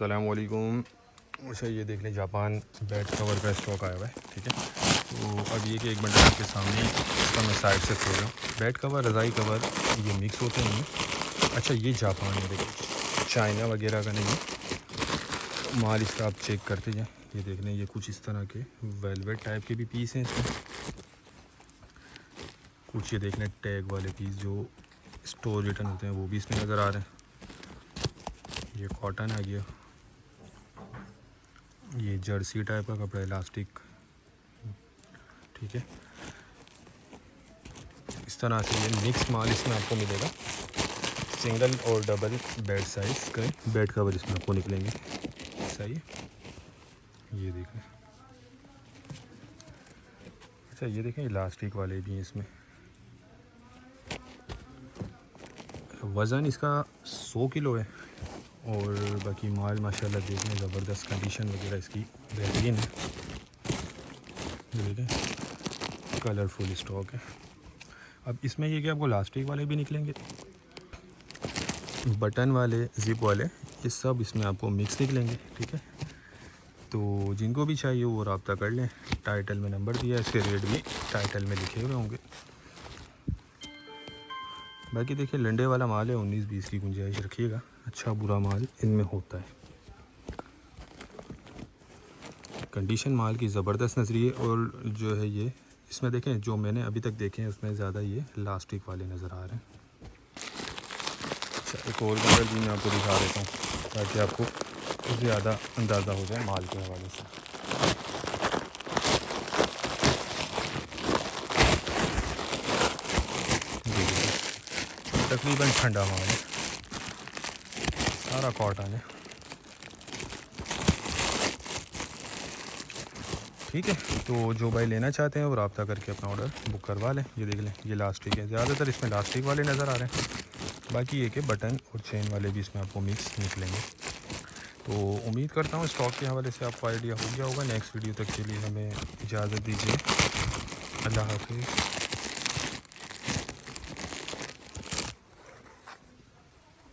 अस्सलामुअलैकुम। अच्छा ये देख लें, जापान बेड कवर का स्टॉक आया हुआ है। ठीक है, तो अब ये कि एक बंडल आपके सामने इसका मैं साइड से खोल रहा हूँ। बेड कवर, रज़ाई कवर ये मिक्स होते हैं। अच्छा ये जापान है, देखिए चाइना वगैरह का नहीं है माल। इसका आप चेक करते जाएँ। ये देख लें, ये कुछ इस तरह के वेलवेट टाइप के भी पीस हैं इसमें। कुछ ये देख लें टैग वाले पीस जो स्टोर रिटर्न होते हैं वो भी इसमें नज़र आ रहे हैं। ये कॉटन आ गया, ये जर्सी टाइप का कपड़ा, इलास्टिक। ठीक है, इस तरह से ये मिक्स माल इसमें आपको मिलेगा। सिंगल और डबल बेड साइज़ के बेड कवर इसमें आपको निकलेंगे। सही है, ये देखें। अच्छा ये देखें, इलास्टिक वाले भी हैं इसमें। वज़न इसका 100 किलो है और बाकी माल माशाल्लाह देखें ज़बरदस्त कंडीशन वगैरह इसकी बेहतरीन है। देखें कलरफुल स्टॉक है। अब इसमें ये कि आपको इलास्टिक वाले भी निकलेंगे, बटन वाले, ज़िप वाले, ये सब इसमें आपको मिक्स निकलेंगे। ठीक है, तो जिनको भी चाहिए वो रब्ता कर लें। टाइटल में नंबर दिया है, इसके रेट भी टाइटल में लिखे हुए होंगे। बाकी देखिए लंडे वाला माल है, 19-20 की गुंजाइश रखिएगा। अच्छा बुरा माल इनमें होता है। कंडीशन माल की ज़बरदस्त नजरी है। और जो है ये इसमें देखें, जो मैंने अभी तक देखे हैं उसमें ज़्यादा ये इलास्टिक वाले नज़र आ रहे हैं। अच्छा एक और बंडल भी मैं आपको दिखा देता हूँ ताकि आपको ज़्यादा अंदाज़ा हो जाए माल के हवाले से। तकरीबन ठंडा माल है, सारा कॉटन है। ठीक है, तो जो भाई लेना चाहते हैं वो रब्ता करके अपना ऑर्डर बुक करवा लें। ये देख लें, ये इलास्टिक है, ज़्यादातर इसमें इलास्टिक वाले नज़र आ रहे हैं। बाकी ये कि बटन और चेन वाले भी इसमें आपको मिक्स निकलेंगे। तो उम्मीद करता हूँ स्टॉक के हवाले से आपको आइडिया हो गया होगा। नेक्स्ट वीडियो तक के लिए हमें इजाज़त दीजिए। अल्लाह हाफ़िज़।